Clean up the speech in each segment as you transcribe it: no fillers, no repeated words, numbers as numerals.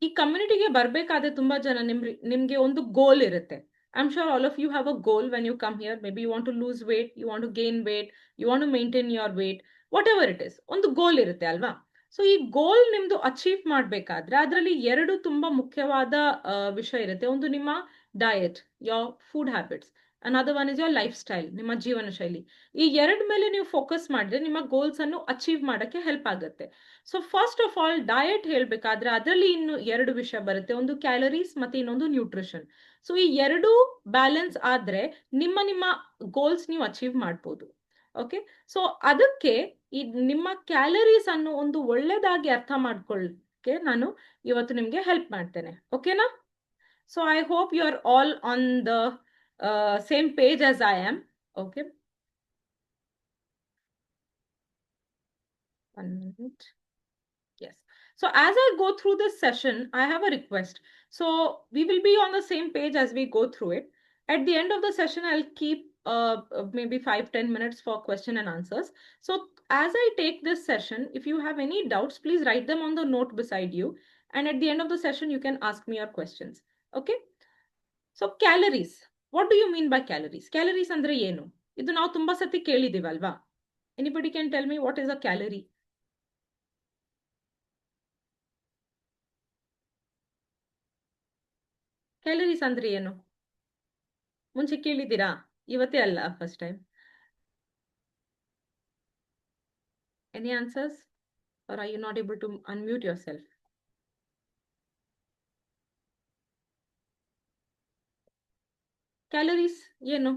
ಈ ಕಮ್ಯುನಿಟಿಗೆ ಬರ್ಬೇಕಾದ್ರೆ ತುಂಬಾ ಜನ ನಿಮ್ಗೆ ಒಂದು ಗೋಲ್ ಇರುತ್ತೆ. I am sure all of you have a goal when you come here. Maybe you want to lose weight, you want to gain weight, you want to maintain your weight, whatever it is, ಒಂದು goal ಇರುತ್ತೆ ಅಲ್ವಾ? So ಈ ಗೋಲ್ ನಿಮ್ದು achieve ಮಾಡ್ಬೇಕಾದ್ರೆ ಅದರಲ್ಲಿ ಎರಡು ತುಂಬಾ ಮುಖ್ಯವಾದ ವಿಷಯ ಇರುತ್ತೆ. ಒಂದು ನಿಮ್ಮ diet, your food habits. Another one is your life style, ನಿಮ್ಮ ಜೀವನ ಶೈಲಿ. ಈ ಎರಡ್ ಮೇಲೆ ನೀವು ಫೋಕಸ್ ಮಾಡಿದ್ರೆ ನಿಮ್ಮ ಗೋಲ್ಸ್ ಅನ್ನು ಅಚೀವ್ ಮಾಡಕ್ಕೆ ಹೆಲ್ಪ್ ಆಗುತ್ತೆ. So first of all diet ಹೇಳ್ಬೇಕಾದ್ರೆ ಅದರಲ್ಲಿ ಇನ್ನು ಎರಡು ವಿಷಯ ಬರುತ್ತೆ. ಒಂದು ಕ್ಯಾಲರೀಸ್ ಮತ್ತೆ ಇನ್ನೊಂದು ನ್ಯೂಟ್ರಿಷನ್. ಸೊ ಈ ಎರಡು ಬ್ಯಾಲೆನ್ಸ್ ಆದ್ರೆ ನಿಮ್ಮ ಗೋಲ್ಸ್ ನೀವು ಅಚೀವ್ ಮಾಡ್ಬೋದು. ಓಕೆ, ಸೊ ಅದಕ್ಕೆ ಈ ನಿಮ್ಮ ಕ್ಯಾಲರೀಸ್ ಅನ್ನು ಒಂದು ಒಳ್ಳೆದಾಗಿ ಅರ್ಥ ಮಾಡ್ಕೊಳ್ಳಕ್ಕೆ ನಾನು ಇವತ್ತು ನಿಮ್ಗೆ ಹೆಲ್ಪ್ ಮಾಡ್ತೇನೆ. ಓಕೆನಾ? So I hope you are all on the same page as I am. Okay, one minute. Yes. So as I go through this session, I have a request. So we will be on the same page as we go through it. At the end of the session, I'll keep maybe 5-10 minutes for question and answers. So as I take this session, if you have any doubts, please write them on the note beside you. And at the end of the session, you can ask me your questions. Okay. So calories. What do you mean by calories? Calories andre ಏನು? ಇದು ನಾವು ತುಂಬಾ ಸತಿ ಕೇಳಿದೀವಲ್ವಾ? Anybody can tell me what is a calorie? Calories ಅಂದ್ರೆ ಏನು? ಮುಂಚೆ ಕೇಳಿದ್ದೀರಾ? ಇವತ್ತೇ ಅಲ್ಲ, first time. Any answers? Are are you not able to unmute yourself? Calories ಏನು?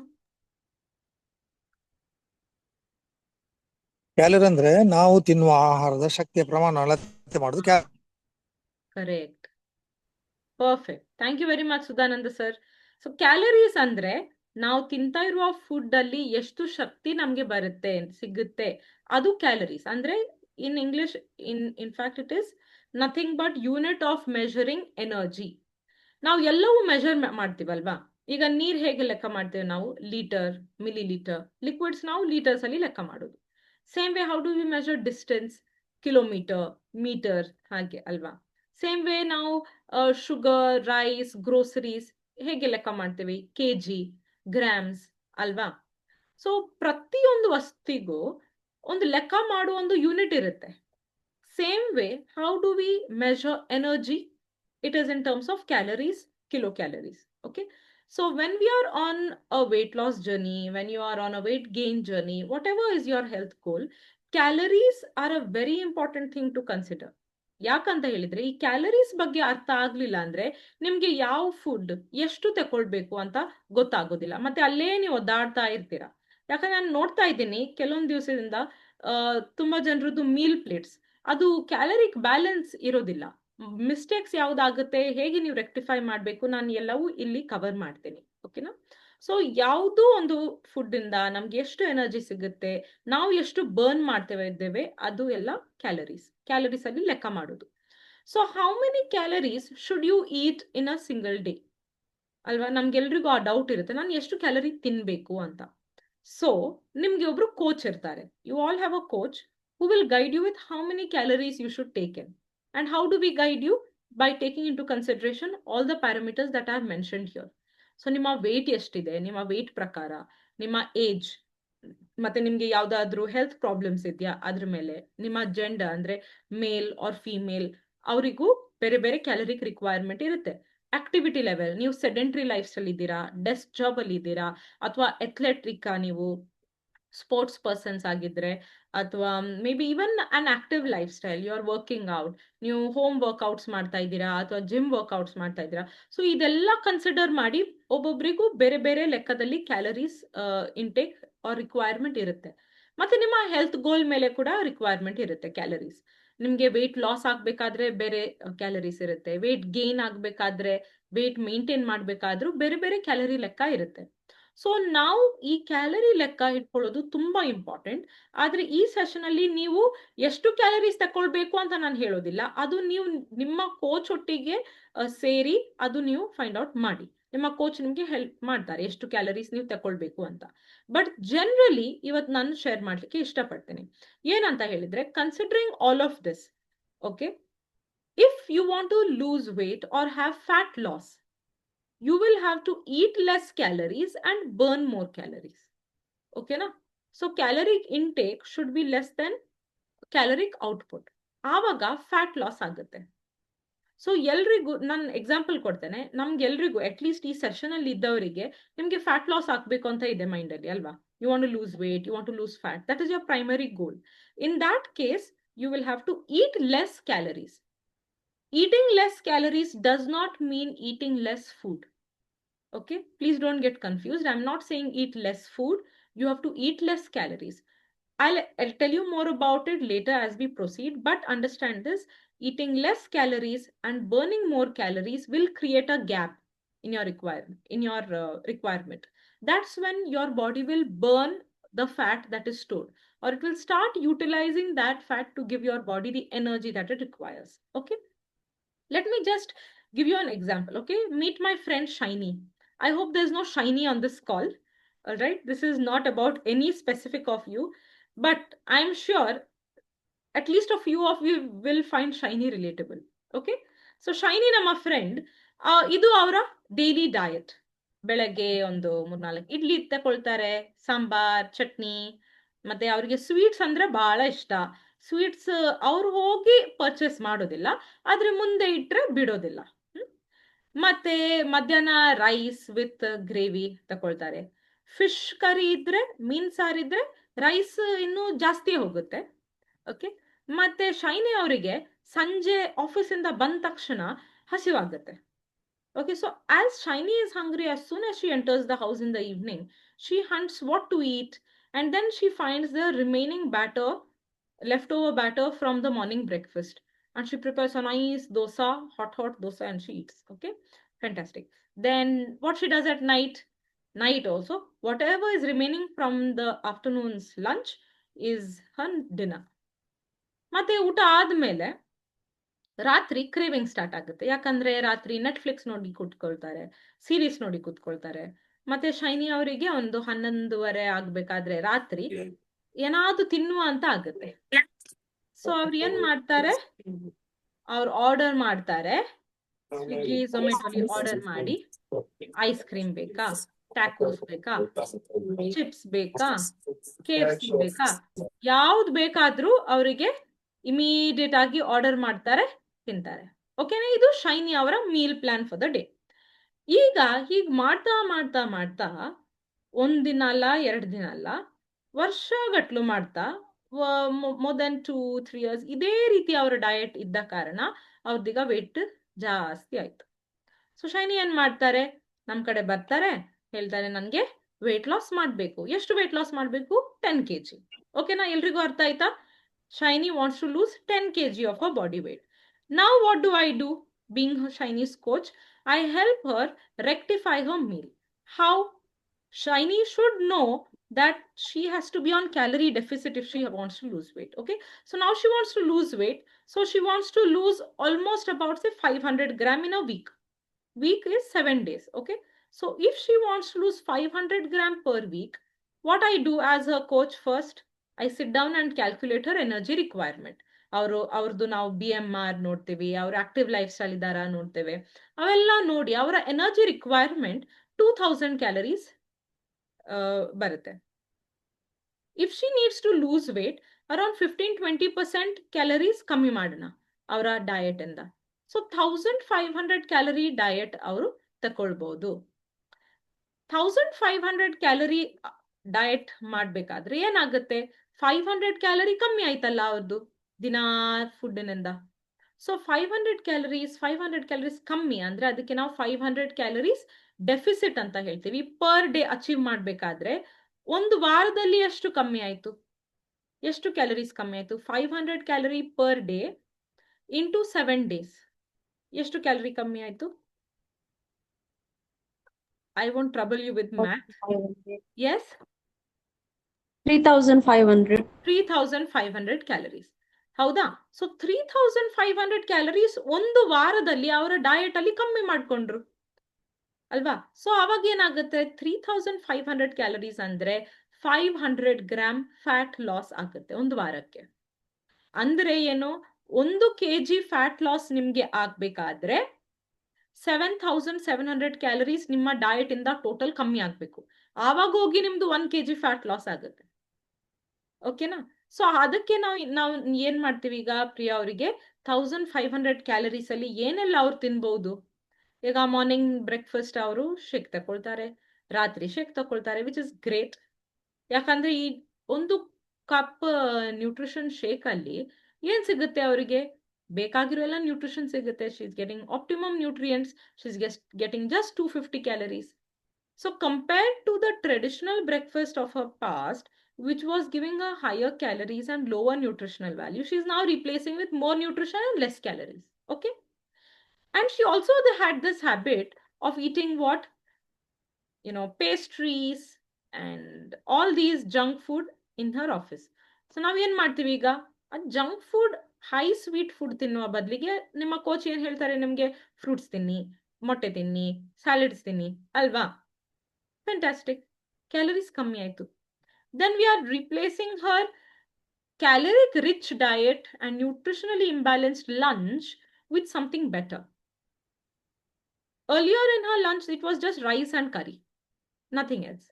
ಕ್ಯಾಲರಿ ಅಂದ್ರೆ ನಾವು ತಿನ್ನುವ ಆಹಾರದ ಶಕ್ತಿಯ ಪ್ರಮಾಣ ಅಳತೆ ಮಾಡೋದು. Correct, perfect. Thank you very much Sudhananda sir. So calories ಅಂದ್ರೆ ನಾವು ತಿಂತಾ ಇರುವ ಫುಡ್ ಅಲ್ಲಿ ಎಷ್ಟು ಶಕ್ತಿ ನಮ್ಗೆ ಬರುತ್ತೆ, ಸಿಗುತ್ತೆ, ಅದು ಕ್ಯಾಲರೀಸ್ ಅಂದ್ರೆ. In English, in fact it is nothing but unit of measuring energy. ನಾವು ಎಲ್ಲವೂ ಮೆಜರ್ ಮಾಡ್ತೀವಲ್ವಾ? ಈಗ ನೀರ್ ಹೇಗೆ ಲೆಕ್ಕ ಮಾಡ್ತೇವೆ ನಾವು? Litre, millilitre. ಲಿಕ್ವಿಡ್ಸ್ ನಾವು ಲೀಟರ್ಸ್ ಅಲ್ಲಿ ಲೆಕ್ಕ ಮಾಡೋದು. Same way how do we measure distance? Kilometre, metre, ಹಾಗೆ ಅಲ್ವಾ? ಸೇಮ್ ವೇ ನಾವು ಶುಗರ್, ರೈಸ್, ಗ್ರೋಸರೀಸ್ ಹೇಗೆ ಲೆಕ್ಕ ಮಾಡ್ತೇವೆ? ಕೆಜಿ, ಗ್ರಾಮ್ಸ್, ಅಲ್ವಾ? ಸೊ ಪ್ರತಿಯೊಂದು ವಸ್ತುವಿಗೂ ಒಂದು ಲೆಕ್ಕ ಮಾಡುವ ಒಂದು ಯೂನಿಟ್ ಇರುತ್ತೆ. Same way how do we measure energy? It is in terms of calories, kilocalories. Okay. So when we are on a weight loss journey, when you are on a weight gain journey, whatever is your health goal, calories are a very important thing to consider. ಯಾಕಂತ ಹೇಳಿದ್ರೆ ಈ calories ಬಗ್ಗೆ ಅರ್ಥ ಆಗ್ಲಿಲ್ಲ ಅಂದ್ರೆ ನಿಮ್ಗೆ ಯಾವ food ಎಷ್ಟು ತಗೊಳ್ಬೇಕು ಅಂತ ಗೊತ್ತಾಗೋದಿಲ್ಲ. ಮತ್ತೆ ಅಲ್ಲೇ ನೀವು ಒದ್ದಾಡ್ತಾ ಇರ್ತೀರಾ. ಯಾಕಂದ್ರೆ ನಾನು ನೋಡ್ತಾ ಇದ್ದೀನಿ ಕೆಲವೊಂದು ದಿವಸದಿಂದ ತುಂಬಾ ಜನರದ್ದು ಮೀಲ್ ಪ್ಲೇಟ್ಸ್ ಅದು ಕ್ಯಾಲರಿಕ್ ಬ್ಯಾಲೆನ್ಸ್ ಇರೋದಿಲ್ಲ. ಮಿಸ್ಟೇಕ್ಸ್ ಯಾವ್ದಾಗುತ್ತೆ, ಹೇಗೆ ನೀವು ರೆಕ್ಟಿಫೈ ಮಾಡಬೇಕು, ನಾನು ಎಲ್ಲವೂ ಇಲ್ಲಿ ಕವರ್ ಮಾಡ್ತೇನೆ. ಓಕೆನಾ? ಸೊ ಯಾವುದೋ ಒಂದು ಫುಡ್ ಇಂದ ನಮ್ಗೆ ಎಷ್ಟು ಎನರ್ಜಿ ಸಿಗುತ್ತೆ, ನಾವು ಎಷ್ಟು ಬರ್ನ್ ಮಾಡ್ತೇವೆ ಇದ್ದೇವೆ, ಅದು ಎಲ್ಲ ಕ್ಯಾಲರೀಸ್ ಅಲ್ಲಿ ಲೆಕ್ಕ ಮಾಡೋದು. So how many calories should you eat in a single day? ಅಲ್ವಾ? ನಮ್ಗೆಲ್ರಿಗೂ ಆ ಡೌಟ್ ಇರುತ್ತೆ, ನಾನು ಎಷ್ಟು ಕ್ಯಾಲರಿ ತಿನ್ಬೇಕು ಅಂತ. ಸೊ ನಿಮ್ಗೆ ಒಬ್ರು ಕೋಚ್ ಇರ್ತಾರೆ. You all have a coach who will guide you with how many calories you should take in. And how do we guide you? By taking into consideration all the parameters that are mentioned here. So ನಿಮ್ಮ wait ಎಷ್ಟಿದೆ, ನಿಮ್ಮ wait ಪ್ರಕಾರ, ನಿಮ್ಮ age, ಮತ್ತೆ ನಿಮ್ಗೆ ಯಾವ್ದಾದ್ರು health problems ಇದೆಯಾ ಅದ್ರ ಮೇಲೆ, ನಿಮ್ಮ ಜೆಂಡರ್ ಅಂದ್ರೆ ಮೇಲ್ ಆರ್ ಫಿಮೇಲ್, ಅವರಿಗೂ ಬೇರೆ ಬೇರೆ ಕ್ಯಾಲರಿಕ್ ರಿಕ್ವೈರ್ಮೆಂಟ್ ಇರುತ್ತೆ. ಆಕ್ಟಿವಿಟಿ ಲೆವೆಲ್, ನೀವು ಸೆಡೆಂಟ್ರಿ ಲೈಫ್ ಸ್ಟೈಲ್ ಇದ್ದೀರಾ, ಡೆಸ್ಕ್ ಜಾಬ್ ಅಲ್ಲಿ ಇದ್ದೀರಾ, ಅಥವಾ ಅಥ್ಲೆಟಿಕಾ, ನೀವು ಸ್ಪೋರ್ಟ್ಸ್ ಪರ್ಸನ್ಸ್ ಆಗಿದ್ರೆ, ಅಥವಾ maybe even an active lifestyle, you are working out, ನೀವು ಹೋಮ್ ವರ್ಕ್ಔಟ್ಸ್ ಮಾಡ್ತಾ ಇದ್ದೀರಾ ಅಥವಾ ಜಿಮ್ ವರ್ಕ್ಔಟ್ಸ್ ಮಾಡ್ತಾ ಇದ್ದೀರಾ. ಸೊ ಇದೆಲ್ಲ ಕನ್ಸಿಡರ್ ಮಾಡಿ ಒಬ್ಬೊಬ್ಬರಿಗೂ ಬೇರೆ ಬೇರೆ ಲೆಕ್ಕದಲ್ಲಿ ಕ್ಯಾಲರೀಸ್ ಇಂಟೇಕ್ ಆರ್ ರಿಕ್ವೈರ್ಮೆಂಟ್ ಇರುತ್ತೆ. ಮತ್ತೆ ನಿಮ್ಮ ಹೆಲ್ತ್ ಗೋಲ್ ಮೇಲೆ ಕೂಡ ರಿಕ್ವೈರ್ಮೆಂಟ್ ಇರುತ್ತೆ ಕ್ಯಾಲರೀಸ್. ನಿಮ್ಗೆ ವೇಟ್ ಲಾಸ್ ಆಗ್ಬೇಕಾದ್ರೆ ಬೇರೆ ಕ್ಯಾಲರೀಸ್ ಇರುತ್ತೆ, ವೇಟ್ ಗೇನ್ ಆಗ್ಬೇಕಾದ್ರೆ, ವೇಟ್ ಮೇಂಟೈನ್ ಮಾಡ್ಬೇಕಾದ್ರೂ ಬೇರೆ ಬೇರೆ ಕ್ಯಾಲರಿ ಲೆಕ್ಕ ಇರುತ್ತೆ. ಸೊ ನಾವು ಈ ಕ್ಯಾಲರಿ ಲೆಕ್ಕ ಇಟ್ಕೊಳ್ಳೋದು ತುಂಬಾ ಇಂಪಾರ್ಟೆಂಟ್. ಆದ್ರೆ ಈ ಸೆಷನ್ ಅಲ್ಲಿ ನೀವು ಎಷ್ಟು ಕ್ಯಾಲರೀಸ್ ತಕೊಳ್ಬೇಕು ಅಂತ ನಾನು ಹೇಳೋದಿಲ್ಲ. ಅದು ನೀವು ನಿಮ್ಮ ಕೋಚ್ ಒಟ್ಟಿಗೆ ಸೇರಿ ಅದು ನೀವು ಫೈಂಡ್ ಔಟ್ ಮಾಡಿ. ನಿಮ್ಮ ಕೋಚ್ ನಿಮ್ಗೆ ಹೆಲ್ಪ್ ಮಾಡ್ತಾರೆ ಎಷ್ಟು ಕ್ಯಾಲರೀಸ್ ನೀವು ತಕೊಳ್ಬೇಕು ಅಂತ. ಬಟ್ ಜನರಲಿ ಇವತ್ತು ನಾನು ಶೇರ್ ಮಾಡ್ಲಿಕ್ಕೆ ಇಷ್ಟಪಡ್ತೇನೆ. ಏನಂತ ಹೇಳಿದ್ರೆ, considering all of this, okay, If you want to lose weight or have fat loss, you will have to eat less calories and burn more calories. Okay na? So caloric intake should be less than caloric output. ಆವಾಗ fat loss ಆಗುತ್ತೆ. So ಎಲ್ರಿಗೂ ನಾನು example ಕೊಡ್ತೇನೆ. ನಮ್ಗೆಲ್ರಿಗೂ at least ಈ session ಅಲ್ಲಿ ಇದ್ದವರಿಗೆ ನಿಮ್ಗೆ fat loss ಆಗ್ಬೇಕು ಅಂತ ಇದೆ ಮೈಂಡ್ ಅಲ್ಲಿ ಅಲ್ವಾ? You want to lose weight, you want to lose fat. That is your primary goal. In that case you will have to eat less calories. Eating less calories does not mean eating less food. Okay, please don't get confused. I'm not saying eat less food. You have to eat less calories. I'll tell you more about it later as we proceed, but understand this: eating less calories and burning more calories will create a gap in your requirement. That's when your body will burn the fat that is stored, or it will start utilizing that fat to give your body the energy that it requires. Okay, let me just give you an example. Okay, meet my friend Shiny. I hope there's no Shiny on this call. All right, this is not about any specific of you, but I'm sure at least a few of you will find Shiny relatable. Okay, so Shiny ನಮ್ಮ friend, ಇದು ಅವರ daily diet. ಬೆಳಗ್ಗೆ ಒಂದು 3-4 ಇಡ್ಲಿ ತಗೊಳ್ತಾರೆ, ಸಾಂಬಾರ್, ಚಟ್ನಿ, ಮತ್ತೆ ಅವ್ರಿಗೆ sweets ಅಂದ್ರೆ ಬಹಳ ಇಷ್ಟ. ಸ್ವೀಟ್ಸ್ ಅವ್ರು ಹೋಗಿ ಪರ್ಚೇಸ್ ಮಾಡೋದಿಲ್ಲ, ಆದ್ರೆ ಮುಂದೆ ಇಟ್ರೆ ಬಿಡೋದಿಲ್ಲ. ಮತ್ತೆ ಮಧ್ಯಾಹ್ನ ರೈಸ್ ವಿತ್ ಗ್ರೇವಿ ತಗೊಳ್ತಾರೆ. ಫಿಶ್ ಕರಿ ಇದ್ರೆ, ಮೀನ್ ಸಾರಿದ್ರೆ ರೈಸ್ ಇನ್ನೂ ಜಾಸ್ತಿ ಹೋಗುತ್ತೆ. ಓಕೆ, ಮತ್ತೆ ಶೈನಿ ಅವರಿಗೆ ಸಂಜೆ ಆಫೀಸಿಂದ ಬಂದ ತಕ್ಷಣ ಹಸಿವಾಗುತ್ತೆ. Okay, so as Shiny is hungry, as soon as she enters the house in the evening, she hunts what to eat, and then she finds the remaining batter, leftover batter from the morning breakfast, and she prepares a nice dosa, hot dosa, and she eats. Okay, fantastic. Then what she does at night also, whatever is remaining from the afternoon's lunch is her dinner. ಮತ್ತೆ ಊಟ ಆದ್ಮೇಲೆ ರಾತ್ರಿ craving start ಆಗುತ್ತೆ. ಯಾಕಂದ್ರೆ ರಾತ್ರಿ Netflix ನೋಡಿ ಕೂತ್ಕೊಳ್ತಾರೆ, series ನೋಡಿ ಕೂತ್ಕೊಳ್ತಾರೆ. ಮತ್ತೆ ಶೈನಿ ಅವರಿಗೆ ಒಂದು 11:30 ಆಗ್ಬೇಕಾದ್ರೆ ರಾತ್ರಿ ಏನಾದ್ರು ತಿನ್ನುವ ಅಂತ ಆಗುತ್ತೆ. ಸೊ ಅವ್ರು ಏನ್ ಮಾಡ್ತಾರೆ, ಅವ್ರು ಆರ್ಡರ್ ಮಾಡ್ತಾರೆ, ಸ್ವಿಗ್ಗಿ ಝೊಮ್ಯಾಟೋಲಿ ಆರ್ಡರ್ ಮಾಡಿ, ಐಸ್ ಕ್ರೀಮ್ ಬೇಕಾ, ಟ್ಯಾಕೋಸ್ ಬೇಕಾ, ಚಿಪ್ಸ್ ಬೇಕಾ, KFC ಬೇಕಾ, ಯಾವ್ದು ಬೇಕಾದ್ರೂ ಅವರಿಗೆ ಇಮಿಡಿಯೇಟ್ ಆಗಿ ಆರ್ಡರ್ ಮಾಡ್ತಾರೆ, ತಿಂತಾರೆ. ಓಕೆನಾ? ಇದು ಶೈನಿ ಅವರ meal plan for the day. ಈಗ ಹೀಗ್ ಮಾಡ್ತಾ ಮಾಡ್ತಾ ಮಾಡ್ತಾ 1 ದಿನ ಅಲ್ಲ, 2 ದಿನ ಅಲ್ಲ, ವರ್ಷಗಟ್ಲು ಮಾಡ್ತಾ ಮೋರ್ ದೆನ್ 2-3 years ಇದೇ ರೀತಿ ಅವರ ಡಯಟ್ ಇದ್ದ ಕಾರಣ ಅವ್ರದೀಗ ವೇಟ್ ಜಾಸ್ತಿ ಆಯ್ತು. ಸೊ ಶೈನಿ ಏನ್ ಮಾಡ್ತಾರೆ, ನಮ್ ಕಡೆ ಬರ್ತಾರೆ, ಹೇಳ್ತಾರೆ ನನ್ಗೆ ವೇಟ್ ಲಾಸ್ ಮಾಡ್ಬೇಕು. ಎಷ್ಟು ವೇಟ್ ಲಾಸ್ ಮಾಡ್ಬೇಕು? 10 kg. ಓಕೆನಾ? ಎಲ್ರಿಗೂ ಅರ್ಥ ಆಯ್ತಾ? Shiny wants to lose 10 kg of her body weight. Now what do I do? Being her Shiny's coach, I help her rectify her meal. How? Shiny should know that she has to be on calorie deficit if she wants to lose weight. Okay, so now she wants to lose weight, so she wants to lose almost about say 500 gram in a week. Week is 7 days. Okay, so if she wants to lose 500 gram per week, what I do as her coach, first I sit down and calculate her energy requirement. ಅವ್ರದ್ದು ನಾವು BMR ನೋಡ್ತೀವಿ, ಅವ್ರ active life style ಇದಾರ ನೋಡ್ತೇವೆ. ಅವೆಲ್ಲ ನೋಡಿ ಅವರ energy requirement 2000 calories ಬರುತ್ತೆ. If she needs to lose weight, around 15-20% calories ಕಮ್ಮಿ ಮಾಡೋಣ ಅವರ ಡಯಟ್ ಇಂದ. ಸೊ 1500 ಕ್ಯಾಲರಿ ಡಯಟ್ ಅವರು ತಕೊಳ್ಬಹುದು. 1500 ಕ್ಯಾಲರಿ ಡಯಟ್ ಮಾಡ್ಬೇಕಾದ್ರೆ ಏನಾಗುತ್ತೆ, 500 ಕ್ಯಾಲರಿ ಕಮ್ಮಿ ಆಯ್ತಲ್ಲ ಅವ್ರದ್ದು ದಿನಾ ಫುಡ್ನಿಂದ. ಸೊ 500 ಕ್ಯಾಲರೀಸ್ ಕಮ್ಮಿ ಅಂದ್ರೆ ಅದಕ್ಕೆ ನಾವು 500 ಕ್ಯಾಲರೀಸ್ ಡೆಫಿಸಿಟ್ ಅಂತ ಹೇಳ್ತೀವಿ. ಪರ್ ಡೇ ಅಚೀವ್ ಮಾಡ್ಬೇಕಾದ್ರೆ ಒಂದು ವಾರದಲ್ಲಿ ಎಷ್ಟು ಕಮ್ಮಿ ಆಯ್ತು, ಎಷ್ಟು ಕ್ಯಾಲರೀಸ್ ಕಮ್ಮಿ ಆಯ್ತು? 500 calorie per day into 7 days, ಎಷ್ಟು ಕ್ಯಾಲರಿ ಕಮ್ಮಿ ಆಯ್ತು? I won't trouble you with math. Yes? 3,500 calories. ಹೌದಾ? ಸೊ 3,500 ಕ್ಯಾಲರೀಸ್ ಒಂದು ವಾರದಲ್ಲಿ ಅವರ ಡಯಟ್ ಅಲ್ಲಿ ಕಮ್ಮಿ ಮಾಡ್ಕೊಂಡ್ರು ಅಲ್ವಾ? ಸೊ ಅವಾಗ ಏನಾಗುತ್ತೆ, 3,500 ಕ್ಯಾಲರೀಸ್ ಅಂದ್ರೆ 500 ಗ್ರಾಮ್ ಫ್ಯಾಟ್ ಲಾಸ್ ಆಗುತ್ತೆ ಒಂದು ವಾರಕ್ಕೆ. ಅಂದ್ರೆ ಏನು, 1 kg ಫ್ಯಾಟ್ ಲಾಸ್ ನಿಮ್ಗೆ ಆಗ್ಬೇಕಾದ್ರೆ 7,700 ಕ್ಯಾಲರೀಸ್ ನಿಮ್ಮ ಡಯಟ್ ಇಂದ ಟೋಟಲ್ ಕಮ್ಮಿ ಆಗ್ಬೇಕು. ಆವಾಗ ಹೋಗಿ ನಿಮ್ದು 1 kg ಫ್ಯಾಟ್ ಲಾಸ್ ಆಗುತ್ತೆ. ಓಕೆನಾ? ಸೊ ಅದಕ್ಕೆ ನಾವು ಏನ್ ಮಾಡ್ತೀವಿ ಈಗ ಪ್ರಿಯಾ ಅವರಿಗೆ 1,500 ಕ್ಯಾಲರೀಸ್ ಅಲ್ಲಿ ಏನೆಲ್ಲ ಅವ್ರು ತಿನ್ಬಹುದು? ಈಗ ಮಾರ್ನಿಂಗ್ ಬ್ರೇಕ್ಫಾಸ್ಟ್ ಅವರು ಶೇಕ್ ತಗೊಳ್ತಾರೆ, ರಾತ್ರಿ ಶೇಕ್ ತಗೊಳ್ತಾರೆ, ವಿಚ್ ಇಸ್ ಗ್ರೇಟ್. ಯಾಕಂದ್ರೆ ಈ 1 ಕಪ್ ನ್ಯೂಟ್ರಿಷನ್ ಶೇಕ್ ಅಲ್ಲಿ ಏನ್ ಸಿಗುತ್ತೆ ಅವರಿಗೆ? ಬೇಕಾಗಿರೋ ಎಲ್ಲ ನ್ಯೂಟ್ರಿಷನ್ ಸಿಗುತ್ತೆ. She is getting optimum nutrients, she is getting just 250 calories. So compared to the traditional breakfast of her past, which was giving her higher calories and lower nutritional value, she is now replacing with more nutrition and less calories. Okay? And she also had this habit of eating what? Pastries and all these junk food in her office. So now ಏನು ಮಾಡ್ತೀವಿ ಈಗ? Junk food, high sweet food ತಿನ್ನುವ ಬದಲಿಗೆ ನಿಮ್ಮ coach ಏನ್ ಹೇಳ್ತಾರೆ ನಿಮ್ಗೆ? Fruits ತಿನ್ನಿ, ಮೊಟ್ಟೆ ತಿನ್ನಿ, ಸ್ಯಾಲಡ್ಸ್ ತಿನ್ನಿ ಅಲ್ವಾ? Fantastic. Calories ಕಮ್ಮಿ ಆಯ್ತು. Then we are replacing her caloric rich diet and nutritionally imbalanced lunch with something better. Earlier in her lunch, it was just rice and curry, nothing else.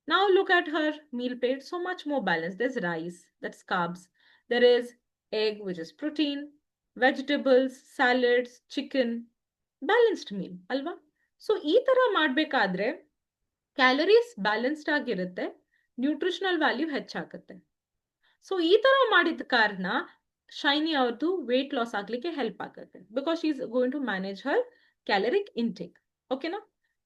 Now look at her meal plate, so much more balanced. There's rice, that's carbs. There is egg, which is protein, vegetables, salads, chicken, balanced meal, ಅಲ್ವಾ? So ಈ ತರ ಮಾಡ್ಬೇಕಾದ್ರೆ calories balanced ಆಗಿರುತ್ತೆ, nutritional value ಹೆಚ್ಚಾಗುತ್ತೆ. So ಈ ತರ ಮಾಡಿದ ಕಾರಣ ಶೈನಿ ಅವ್ರದ್ದು ವೇಟ್ ಲಾಸ್ ಆಗ್ಲಿಕ್ಕೆ ಹೆಲ್ಪ್ ಆಗುತ್ತೆ, because she is going to manage her caloric intake. ಓಕೆನಾ?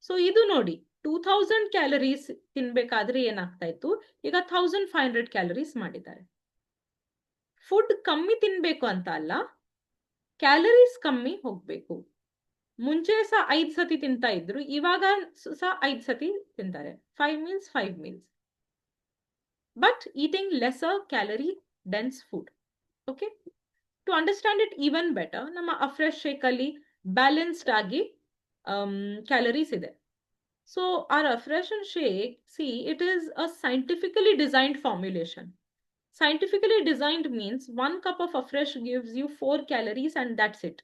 ಸೊ ಇದು ನೋಡಿ, 2000 ಕ್ಯಾಲರೀಸ್ ತಿನ್ಬೇಕಾದ್ರೆ ಏನಾಗ್ತಾ ಇತ್ತು, ಈಗ 1500 ಕ್ಯಾಲರೀಸ್ ಮಾಡಿದ್ದಾರೆ. ಫುಡ್ ಕಮ್ಮಿ ತಿನ್ಬೇಕು ಅಂತ ಅಲ್ಲ, ಕ್ಯಾಲರೀಸ್ ಕಮ್ಮಿ ಹೋಗ್ಬೇಕು. ಮುಂಚೆ ಸಹ 5 ಸತಿ ತಿಂತಾ ಇದ್ರು, ಇವಾಗ ಸಹ 5 ಸತಿ ತಿಂತಾರೆ. 5 meals, 5 meals. But eating lesser calorie dense food. Okay? To understand it even better, ನಮ್ಮ ಅಫ್ರೆಶ್ ಶೇಕ್ ಅಲ್ಲಿ ಬ್ಯಾಲೆನ್ಸ್ಡ್ ಆಗಿ ಕ್ಯಾಲರೀಸ್ ಇದೆ. So our Afreshen shake, see, it is a scientifically designed formulation. Scientifically designed means 1 cup of Afresh gives you 4 calories and that's it.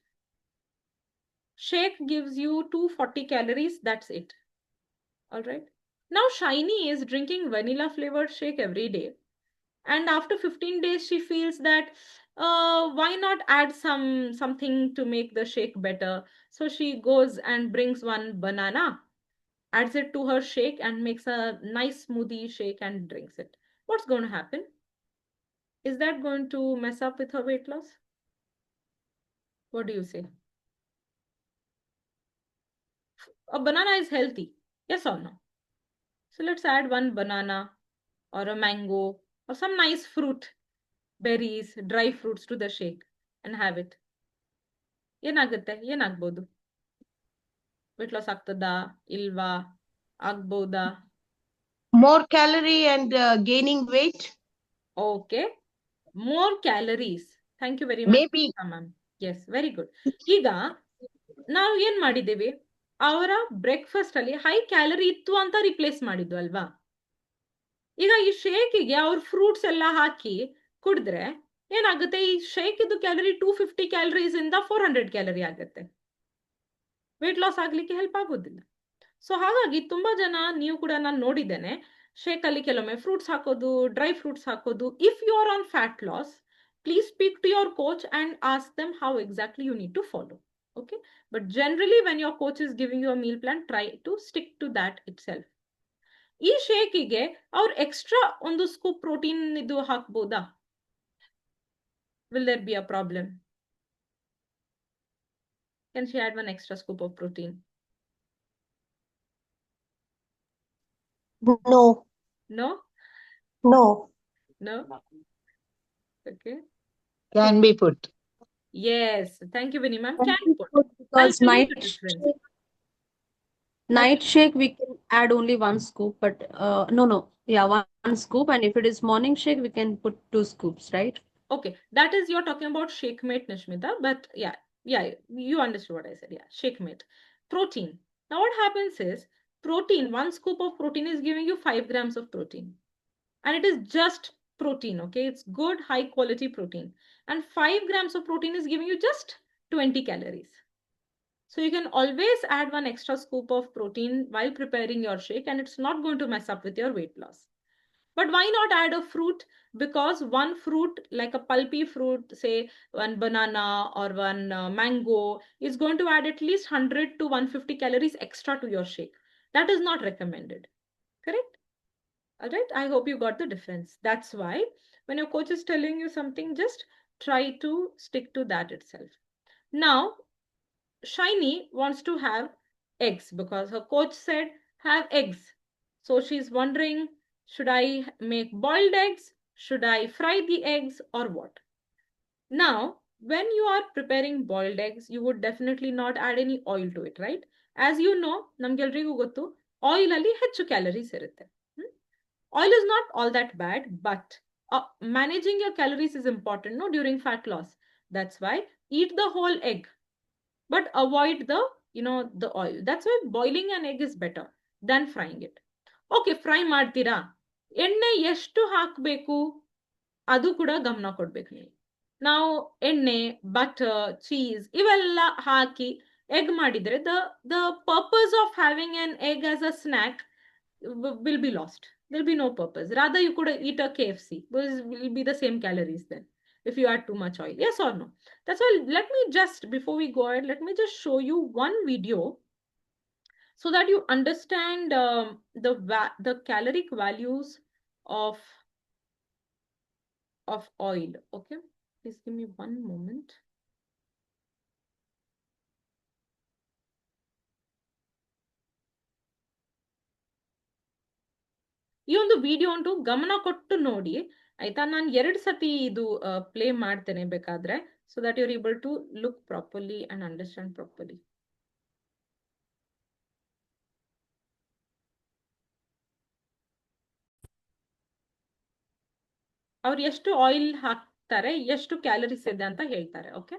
Shake gives you 240 calories, that's it. All right. Now Shiny is drinking vanilla flavored shake every day. And after 15 days, she feels that why not add something to make the shake better? So she goes and brings 1 banana, adds it to her shake and makes a nice smoothie shake and drinks it. What's going to happen? Is that going to mess up with her weight loss? What do you say? A banana is healthy, yes or no? So let's add 1 banana or a mango or some nice fruit, berries, dry fruits to the shake and have it. ಏನಾಗುತ್ತೆ? ಏನಾಗ್ಬೋದು? Weight loss ಆಗ್ತದಾ ಇಲ್ವಾ? ಆಗ್ಬೋದಾ? More calorie and gaining weight? Okay. More calories. Thank you very much. Maybe. Ma'am. Yes, very good. ಈಗ ನಾವು ಏನ್ ಮಾಡಿದ್ದೇವೆ? ಅವರ ಬ್ರೇಕ್ಫಾಸ್ಟ್ ಅಲ್ಲಿ ಹೈ ಕ್ಯಾಲರಿ ಇತ್ತು ಅಂತ ರಿಪ್ಲೇಸ್ ಮಾಡಿದ್ವು ಅಲ್ವಾ? ಈಗ ಈ ಶೇಕಿಗೆ ಅವ್ರ ಫ್ರೂಟ್ಸ್ ಎಲ್ಲ ಹಾಕಿ ಕುಡಿದ್ರೆ ಏನಾಗುತ್ತೆ? ಈ ಶೇಕ್ ಇದು ಕ್ಯಾಲರಿ 250 ಕ್ಯಾಲರೀಸ್ ಇಂದ 400 ಕ್ಯಾಲರಿ ಆಗುತ್ತೆ. ವೇಟ್ ಲಾಸ್ ಆಗ್ಲಿಕ್ಕೆ ಹೆಲ್ಪ್ ಆಗೋದಿಲ್ಲ. ಸೊ ಹಾಗಾಗಿ ತುಂಬಾ ಜನ, ನೀವು ಕೂಡ ನಾನು ನೋಡಿದ್ದೇನೆ, ಶೇಕ್ ಅಲ್ಲಿ ಕೆಲವೊಮ್ಮೆ ಫ್ರೂಟ್ಸ್ ಹಾಕೋದು, ಡ್ರೈ ಫ್ರೂಟ್ಸ್ ಹಾಕೋದು. If you are on fat loss, please speak to your coach and ask them how exactly you need to follow. Okay? But generally, when your coach is giving you a meal plan, try to stick to that itself. ಈ ಶೇಕಿಗೆ ಅವ್ರು extra 1 scoop protein ಇದು ಹಾಕ್ಬೋದಾ? Will there be a problem? Can she add 1 extra scoop of protein? No. No? No. No? Okay. Can be put. Yes. Thank you, Vinny ma'am. Can put. Because I'll tell you night the difference. night shake we can add only 1 scoop, but no, yeah, 1 scoop, and if it is morning shake we can put 2 scoops, right? Okay, that is you're talking about Shakemate, Nishmita, but yeah, you understood what I said. Yeah, Shakemate. Protein. Now what happens is, protein, 1 scoop of protein is giving you 5 grams of protein. And it is just protein, okay? It's good, high quality protein. And 5 grams of protein is giving you just 20 calories. So you can always add one extra scoop of protein while preparing your shake, and it's not going to mess up with your weight loss. But why not add a fruit? Because one fruit, like a pulpy fruit, say one banana or one mango, is going to add at least 100 to 150 calories extra to your shake. That is not recommended. Correct? All right. I hope you got the difference. That's why when your coach is telling you something, just try to stick to that itself. Now, Shiny wants to have eggs because her coach said have eggs. So she's wondering, should I make boiled eggs? Should I fry the eggs or what? Now, when you are preparing boiled eggs, you would definitely not add any oil to it, right? As you know, ನಮ್ಗೆಲ್ರಿಗೂ ಗೊತ್ತು oil ಅಲ್ಲಿ ಹೆಚ್ಚು calories ಇರುತ್ತೆ. Oil is not all that bad, but managing your calories is important, no, during fat loss. That's why eat the whole egg, but avoid the, the oil. That's why boiling an egg is better than frying it. Okay, fry ಮಾಡ್ತೀರಾ, ಎಣ್ಣೆ ಎಷ್ಟು ಹಾಕಬೇಕು ಅದು ಕೂಡ ಗಮನ ಕೊಡ್ಬೇಕು ನೀವು. ನಾವು ಎಣ್ಣೆ, ಬಟರ್, ಚೀಸ್ ಇವೆಲ್ಲ ಹಾಕಿ ಎಗ್ ಮಾಡಿದ್ರೆ the purpose of having an egg as a snack will be lost. There'll be no purpose. Rather, you could eat a KFC, because it will be the same calories then if you add too much oil. Yes or no? That's why let me just, before we go ahead, let me just show you one video so that you understand the caloric values of oil. Okay, please give me one moment. ಈ ಒಂದು video ಉಂಟು, ಗಮನ ಕೊಟ್ಟು ನೋಡಿ ಆಯ್ತಾ. ನಾನು 2 ಸತಿ ಇದು ಪ್ಲೇ ಮಾಡ್ತೇನೆ ಬೇಕಾದ್ರೆ, so that you're able to look properly and understand properly. ಅವ್ರು ಎಷ್ಟು ಆಯಿಲ್ ಹಾಕ್ತಾರೆ, ಎಷ್ಟು ಕ್ಯಾಲರೀಸ್ ಇದೆ ಅಂತ ಹೇಳ್ತಾರೆ. ಓಕೆ,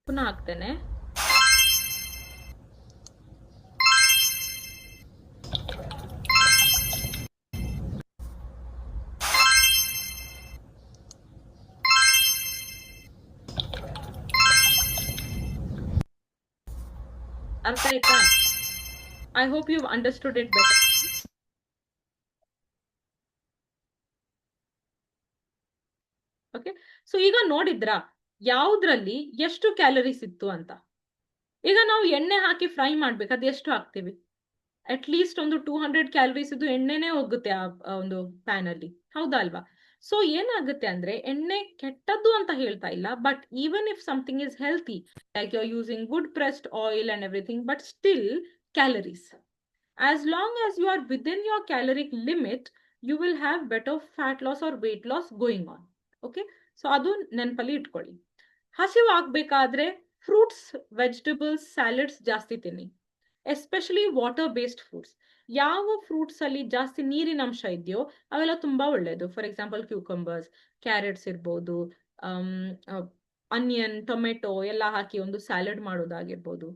ಪುನಃ ಹಾಕ್ತೇನೆ. ಅರ್ಥ ಆಯ್ತಾ? I hope you understood it better. Okay, so ಈಗ ನೋಡಿದ್ರಾ ಯಾವ್ದ್ರಲ್ಲಿ ಎಷ್ಟು ಕ್ಯಾಲರೀಸ್ ಇತ್ತು ಅಂತ. ಈಗ ನಾವು ಎಣ್ಣೆ ಹಾಕಿ ಫ್ರೈ ಮಾಡ್ಬೇಕು, ಅದು ಎಷ್ಟು ಹಾಕ್ತೀವಿ? ಅಟ್ ಲೀಸ್ಟ್ ಒಂದು 200 ಕ್ಯಾಲರೀಸ್ ಇದು ಎಣ್ಣೆನೇ ಹೋಗುತ್ತೆ ಆ ಒಂದು ಪ್ಯಾನ್ ಅಲ್ಲಿ, ಹೌದಾ ಅಲ್ವಾ? ಸೊ ಏನಾಗುತ್ತೆ ಅಂದ್ರೆ, ಎಣ್ಣೆ ಕೆಟ್ಟದ್ದು ಅಂತ ಹೇಳ್ತಾ ಇಲ್ಲ, but even if something is healthy, like you are using good pressed oil and everything, but still calories. As long as you are within your caloric limit, you will have better fat loss or weight loss going on. Okay, so ಅದು ನೆನಪಲ್ಲಿ ಇಟ್ಕೊಳ್ಳಿ. ಹಸಿವು ಆಗ್ಬೇಕಾದ್ರೆ fruits, vegetables, ಸ್ಯಾಲಡ್ಸ್ ಜಾಸ್ತಿ ತಿನ್ನಿ, especially water based fruits. ಯಾವ fruits ಅಲ್ಲಿ ಜಾಸ್ತಿ ನೀರಿನ ಅಂಶ ಇದೆಯೋ ಅವೆಲ್ಲ ತುಂಬಾ ಒಳ್ಳೇದು. ಫಾರ್ ಎಕ್ಸಾಂಪಲ್ ಕ್ಯೂಕಂಬರ್ಸ್, ಕ್ಯಾರೆಟ್ಸ್ ಇರ್ಬೋದು, ಅನಿಯನ್, ಟೊಮೆಟೊ ಎಲ್ಲ ಹಾಕಿ ಒಂದು ಸ್ಯಾಲಡ್ ಮಾಡೋದಾಗಿರ್ಬೋದು,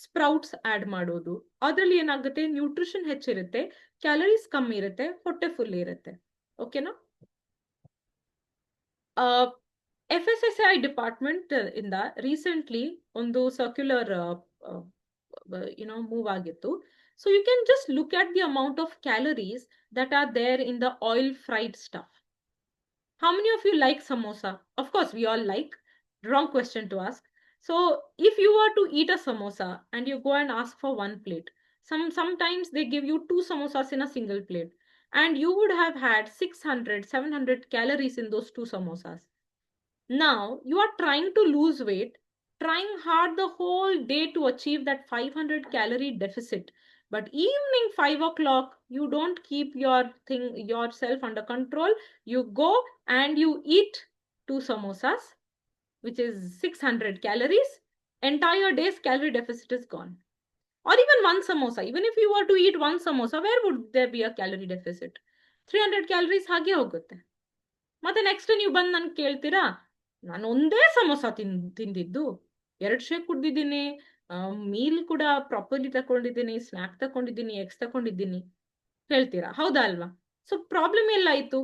ಸ್ಪ್ರೌಟ್ಸ್ ಆಡ್ ಮಾಡೋದು. ಅದ್ರಲ್ಲಿ ಏನಾಗುತ್ತೆ, ನ್ಯೂಟ್ರಿಷನ್ ಹೆಚ್ಚಿರುತ್ತೆ, ಕ್ಯಾಲರೀಸ್ ಕಮ್ಮಿ ಇರುತ್ತೆ, ಹೊಟ್ಟೆ ಫುಲ್ ಇರುತ್ತೆ. ಓಕೆನಾ? FSSAI ಡಿಪಾರ್ಟ್ಮೆಂಟ್ ಇಂದ ರೀಸೆಂಟ್ಲಿ ಒಂದು ಸರ್ಕ್ಯುಲರ್ ಮೂವ್ ಆಗಿತ್ತು. So you can just look at the amount of calories that are there in the oil fried stuff. How many of you like samosa? Of course, we all like. Wrong question to ask. So if you were to eat a samosa and you go and ask for one plate, sometimes they give you 2 samosas in a single plate, and you would have had 600-700 calories in those 2 samosas. Now you are trying to lose weight, trying hard the whole day to achieve that 500 calorie deficit, but evening 5 o'clock you don't keep yourself under control. You go and you eat 2 samosas, which is 600 calories. Entire day's calorie deficit is gone. Or even 1 samosa, even if you were to eat 1 samosa, where would there be a calorie deficit? 300 calories ಹಾಗೆ ಹೋಗುತ್ತೆ. ಮತ್ತೆ next ನೀವು ಬಂದು ನನ್ಗೆ ಕೇಳ್ತೀರಾ, ನಾನು ಒಂದೇ ಸಮೋಸ ತಿಂದಿದ್ದು, 2 ಶೇಕ್ ಕುಡ್ದಿದ್ದೀನಿ, ಮೀಲ್ ಕೂಡ ಪ್ರಾಪರ್ಲಿ ತಕೊಂಡಿದ್ದೀನಿ, ಸ್ನಾಕ್ ತಕೊಂಡಿದ್ದೀನಿ, ಎಗ್ಸ್ ತಕೊಂಡಿದ್ದೀನಿ ಹೇಳ್ತೀರಾ, ಹೌದಾ ಅಲ್ವಾ? ಸೊ ಪ್ರಾಬ್ಲಮ್ ಎಲ್ಲಾಯ್ತು?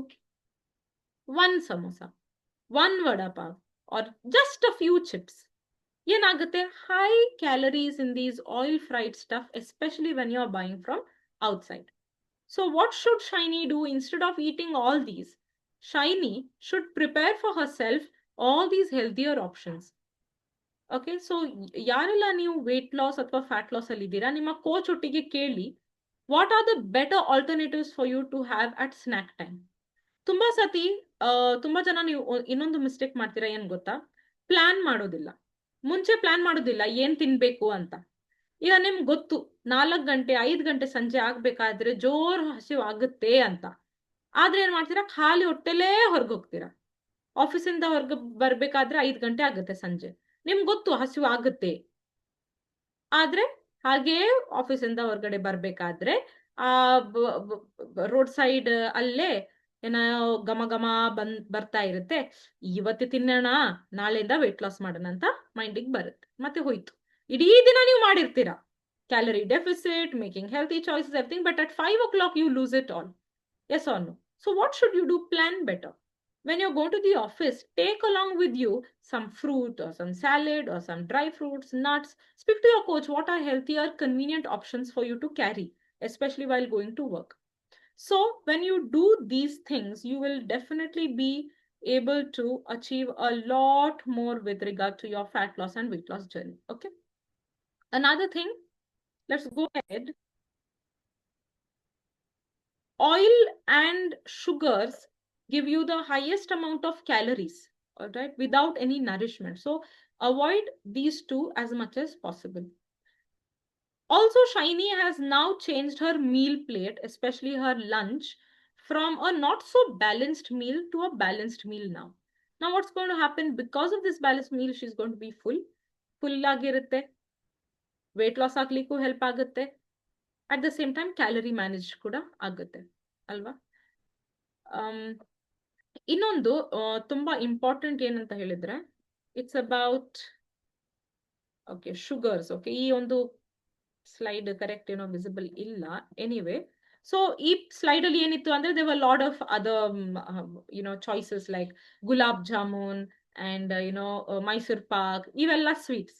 1 samosa, 1 vada pav or just a few chips. ಏನಾಗುತ್ತೆ? High calories in these oil fried stuff, especially when you are buying from outside. So what should Shiny do instead of eating all these? Shiny should prepare for herself all these healthier options. Okay, so ಯಾರೆಲ್ಲ ನೀವು weight loss ಅಥವಾ fat loss ಅಲ್ಲಿ ಇದ್ದೀರಾ, ನಿಮ್ಮ coach ಒಟ್ಟಿಗೆ ಕೇಳಿ, what are the better alternatives for you to have at snack time. ತುಂಬಾ ಸತಿ ತುಂಬಾ ಜನ ನೀವು ಇನ್ನೊಂದು ಮಿಸ್ಟೇಕ್ ಮಾಡ್ತೀರಾ, ಏನ್ ಗೊತ್ತಾ? ಪ್ಲಾನ್ ಮಾಡೋದಿಲ್ಲ, ಮುಂಚೆ ಪ್ಲಾನ್ ಮಾಡೋದಿಲ್ಲ ಏನ್ ತಿನ್ಬೇಕು ಅಂತ. ಈಗ ನಿಮ್ಗೆ ಗೊತ್ತು 4 ಗಂಟೆ 5 ಗಂಟೆ ಸಂಜೆ ಆಗ್ಬೇಕಾದ್ರೆ ಜೋರ್ ಹಸಿವು ಆಗುತ್ತೆ ಅಂತ. ಆದ್ರೆ ಏನ್ ಮಾಡ್ತೀರಾ? ಖಾಲಿ ಹೊಟ್ಟೆಲೇ ಹೊರಗೋಗ್ತೀರಾ. ಆಫೀಸಿಂದ ಹೊರಗೆ ಬರ್ಬೇಕಾದ್ರೆ 5 ಗಂಟೆ ಆಗುತ್ತೆ ಸಂಜೆ, ನಿಮ್ಗೆ ಗೊತ್ತು ಹಸಿವು ಆಗುತ್ತೆ. ಆದ್ರೆ ಹಾಗೇ ಆಫೀಸಿಂದ ಹೊರಗಡೆ ಬರ್ಬೇಕಾದ್ರೆ ಆ ರೋಡ್ ಸೈಡ್ ಅಲ್ಲೇ ಏನೋ ಘಮ ಘಮ ಬರ್ತಾ ಇರುತ್ತೆ, ಇವತ್ತು ತಿನ್ನೋಣ, ನಾಳೆಯಿಂದ ವೇಟ್ ಲಾಸ್ ಮಾಡೋಣ ಅಂತ ಮೈಂಡಿಗೆ ಬರುತ್ತೆ, ಮತ್ತೆ ಹೋಯ್ತು. ಇಡೀ ದಿನ ನೀವು ಮಾಡಿರ್ತೀರಾ calorie deficit, making healthy choices, everything, but at 5 o'clock you lose it all. Yes or no? So what should you do? Plan better. When you're going to the office, take along with you some fruit or some salad or some dry fruits, nuts. Speak to your coach, what are healthier, convenient options for you to carry, especially while going to work. So when you do these things, you will definitely be able to achieve a lot more with regard to your fat loss and weight loss journey. Okay. Another thing, let's go ahead. Oil and sugars give you the highest amount of calories, all right, without any nourishment. So avoid these two as much as possible. Also, Shiny has now changed her meal plate, especially her lunch, from a not so balanced meal to a balanced meal now. Now, what's going to happen? Because of this balanced meal, she's going to be full ಆಗಿರುತ್ತೆ, weight loss ಆಗ್ಲಿಕ್ಕೂ help ಆಗುತ್ತೆ, at the same time calorie manage ಕೂಡ ಆಗುತ್ತೆ ಅಲ್ವಾ? ಇನ್ನೊಂದು ತುಂಬಾ important ಏನಂತ ಹೇಳಿದ್ರೆ, it's about okay sugars. Okay, ಈ ಒಂದು ಸ್ಲೈಡ್ ಕರೆಕ್ಟ್ ಏನೋ ವಿಸಿಬಲ್ ಇಲ್ಲ, ಎನಿವೇ. ಸೊ ಈ ಸ್ಲೈಡ್ ಅಲ್ಲಿ ಏನಿತ್ತು ಅಂದ್ರೆ, there were a lot of other choices like gulab jamun and Mysore pak, ಇವೆಲ್ಲ sweets.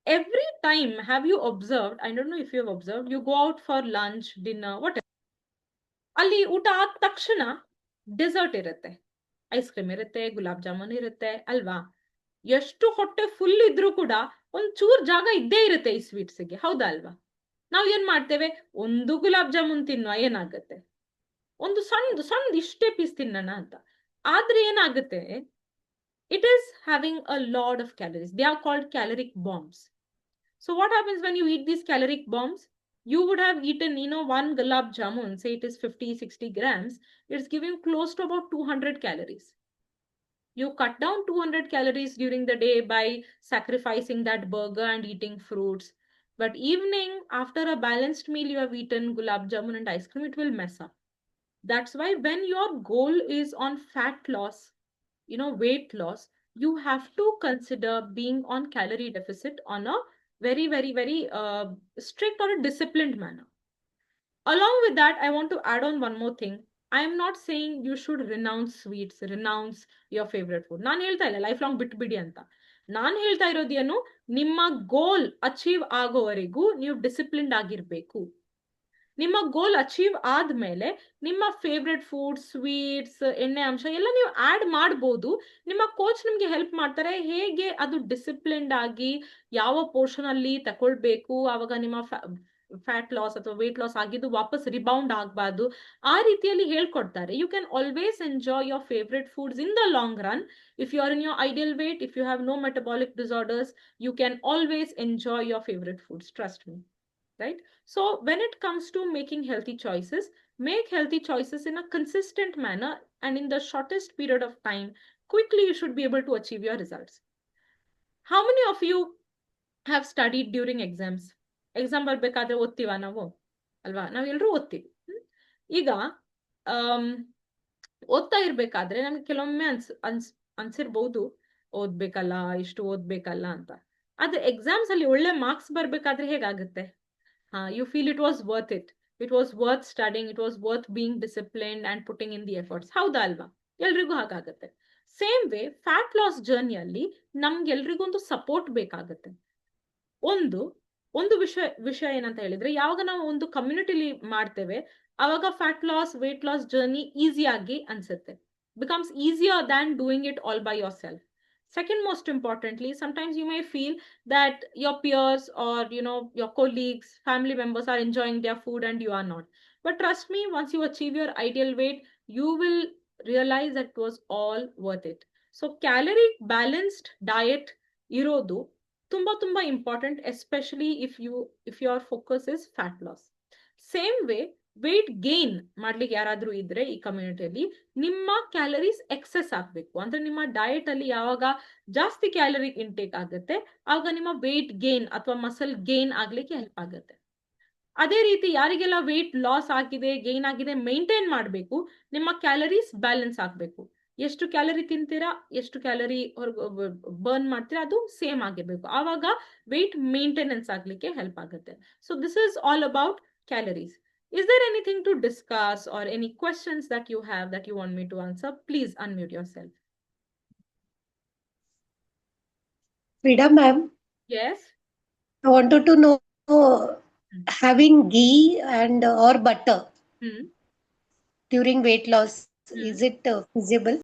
Every time, have you observed, I don't know if you have observed, you go out for lunch, dinner, whatever, ಅಲ್ಲಿ ಊಟ ಆದ ತಕ್ಷಣ dessert ಇರುತ್ತೆ, ice cream ಇರುತ್ತೆ, ಗುಲಾಬ್ ಜಾಮೂನ್ ಇರುತ್ತೆ ಅಲ್ವಾ? ಎಷ್ಟು ಹೊಟ್ಟೆ ಫುಲ್ ಇದ್ರೂ ಕೂಡ ಒಂದ್ ಚೂರ್ ಜಾಗ ಇದ್ದೇ ಇರುತ್ತೆ ಈ ಸ್ವೀಟ್ಸ್ಗೆ, ಹೌದಾ ಅಲ್ವಾ? ನಾವ್ ಏನ್ ಮಾಡ್ತೇವೆ, ಒಂದು ಗುಲಾಬ್ ಜಾಮೂನ್ ತಿನ್ನುವ, ಏನಾಗುತ್ತೆ, ಒಂದು ಸಣ್ಣ ಇಷ್ಟೇ ಪೀಸ್ ತಿನ್ನೋಣ ಅಂತ. ಆದ್ರೆ ಏನಾಗುತ್ತೆ, it is having a lot of calories. They are called caloric bombs. So what happens when you eat these caloric bombs? You would have eaten, one gulab jamun, say it is 50-60 grams, it's giving close to about 200 calories. You cut down 200 calories during the day by sacrificing that burger and eating fruits. But evening, after a balanced meal, you have eaten gulab jamun and ice cream, it will mess up. That's why when your goal is on fat loss, weight loss, you have to consider being on calorie deficit on a very, very, very strict or a disciplined manner. Along with that, I want to add on one more thing. I am not saying you should renounce sweets, renounce your favorite food. ನಾನು ಹೇಳ್ತಾ ಇಲ್ಲ life long ಬಿಟ್ಬಿಡಿ ಅಂತ. ನಾನು ಹೇಳ್ತಾ ಇರೋದೇನು, ನಿಮ್ಮ ಗೋಲ್ achieve ಆಗೋವರೆಗೂ ನೀವು ಡಿಸಿಪ್ಲಿನ್ಡ್ ಆಗಿರ್ಬೇಕು. ನಿಮ್ಮ ಗೋಲ್ ಅಚೀವ್ ಆದ್ಮೇಲೆ ನಿಮ್ಮ ಫೇವ್ರೆಟ್ ಫುಡ್, ಸ್ವೀಟ್ಸ್, ಎಣ್ಣೆ ಅಂಶ ಎಲ್ಲ ನೀವು ಆಡ್ ಮಾಡ್ಬೋದು. ನಿಮ್ಮ ಕೋಚ್ ನಿಮ್ಗೆ ಹೆಲ್ಪ್ ಮಾಡ್ತಾರೆ ಹೇಗೆ ಅದು ಡಿಸಿಪ್ಲಿನ್ಡ್ ಆಗಿ ಯಾವ ಪೋರ್ಷನ್ ಅಲ್ಲಿ ತಗೊಳ್ಬೇಕು, ಆವಾಗ ನಿಮ್ಮ ಫ್ಯಾಟ್ ಲಾಸ್ ಅಥವಾ ವೇಟ್ ಲಾಸ್ ಆಗಿದ್ದು ವಾಪಸ್ ರಿಬೌಂಡ್ ಆಗಬಾರ್ದು, ಆ ರೀತಿಯಲ್ಲಿ ಹೇಳ್ಕೊಡ್ತಾರೆ. You can always enjoy your favourite foods in the long run. If you are in your ideal weight, if you have no metabolic disorders, you can always enjoy your favourite foods, trust me. Right? So when it comes to making healthy choices, make healthy choices in a consistent manner and in the shortest period of time. Quickly you should be able to achieve your results. How many of you have studied during exams? Exam ಬರಬೇಕಾದ್ರೆ ಓದ್ತೀವಾ ನಾವು ಅಲ್ವಾ? ನಾವೆಲ್ಲರೂ ಓದ್ತೀವಿ. ಈಗ ಓದ್ತಾ ಇರ್ಬೇಕಾದ್ರೆ ನಮ್ಗೆ ಕೆಲವೊಮ್ಮೆ ಅನ್ಸಿರ್ಬಹುದು, ಓದ್ಬೇಕಲ್ಲ, ಇಷ್ಟು ಓದ್ಬೇಕಲ್ಲ ಅಂತ. ಆದ್ರೆ ಎಕ್ಸಾಮ್ಸ್ ಅಲ್ಲಿ ಒಳ್ಳೆ ಮಾರ್ಕ್ಸ್ ಬರ್ಬೇಕಾದ್ರೆ ಹೇಗಾಗುತ್ತೆ? You feel it was worth it. It was worth studying. It was worth being disciplined and putting in the efforts. ಹೌದಾ ಅಲ್ವಾ? ಎಲ್ರಿಗೂ ಹಾಗಾಗತ್ತೆ. ಸೇಮ್ ವೇ ಫ್ಯಾಟ್ ಲಾಸ್ ಜರ್ನಿಯಲ್ಲಿ ನಮ್ಗೆಲ್ರಿಗೂ ಒಂದು ಸಪೋರ್ಟ್ ಬೇಕಾಗತ್ತೆ. ಒಂದು ವಿಷಯ ಏನಂತ ಹೇಳಿದ್ರೆ, ಯಾವಾಗ ನಾವು ಒಂದು ಕಮ್ಯುನಿಟಿಲಿ ಮಾಡ್ತೇವೆ ಅವಾಗ fat loss, weight loss journey ಈಸಿಯಾಗಿ ಅನ್ಸುತ್ತೆ. Becomes easier than doing it all by your self. Second most importantly, sometimes you may feel that your peers or your colleagues, family members are enjoying their food and you are not. But trust me, once you achieve your ideal weight, you will realize that it was all worth it. So calorie balanced diet irodu ತುಂಬಾ important, especially if your focus is fat loss. Same way, weight gain ಮಾಡ್ಲಿಕ್ಕೆ ಯಾರಾದ್ರೂ ಇದ್ರೆ ಈ ಕಮ್ಯುನಿಟಿಯಲ್ಲಿ ನಿಮ್ಮ calories excess ಆಗ್ಬೇಕು. ಅಂದ್ರೆ ನಿಮ್ಮ diet ಅಲ್ಲಿ ಯಾವಾಗ ಜಾಸ್ತಿ ಕ್ಯಾಲರಿ ಇಂಟೇಕ್ ಆಗುತ್ತೆ ಆವಾಗ ನಿಮ್ಮ ವೇಟ್ ಗೇನ್ ಅಥವಾ ಮಸಲ್ ಗೇನ್ ಆಗ್ಲಿಕ್ಕೆ ಹೆಲ್ಪ್ ಆಗುತ್ತೆ. ಅದೇ ರೀತಿ ಯಾರಿಗೆಲ್ಲ ವೇಟ್ ಲಾಸ್ ಆಗಿದೆ, ಗೇನ್ ಆಗಿದೆ, ಮೇಂಟೈನ್ ಮಾಡಬೇಕು, ನಿಮ್ಮ ಕ್ಯಾಲರೀಸ್ ಬ್ಯಾಲೆನ್ಸ್ ಆಗ್ಬೇಕು. ಎಷ್ಟು ಕ್ಯಾಲರಿ ತಿಂತೀರಾ, ಎಷ್ಟು ಕ್ಯಾಲರಿ ಬರ್ನ್ ಮಾಡ್ತೀರಾ ಅದು ಸೇಮ್ ಆಗಿರ್ಬೇಕು. ಆವಾಗ ವೇಟ್ ಮೇಂಟೆನೆನ್ಸ್ ಆಗ್ಲಿಕ್ಕೆ ಹೆಲ್ಪ್ ಆಗುತ್ತೆ. So this is all about calories. Is there anything to discuss or any questions that you have that you want me to answer? Please unmute yourself. Frida ma'am, Yes. I wanted to know having ghee and or butter during weight loss, is it feasible?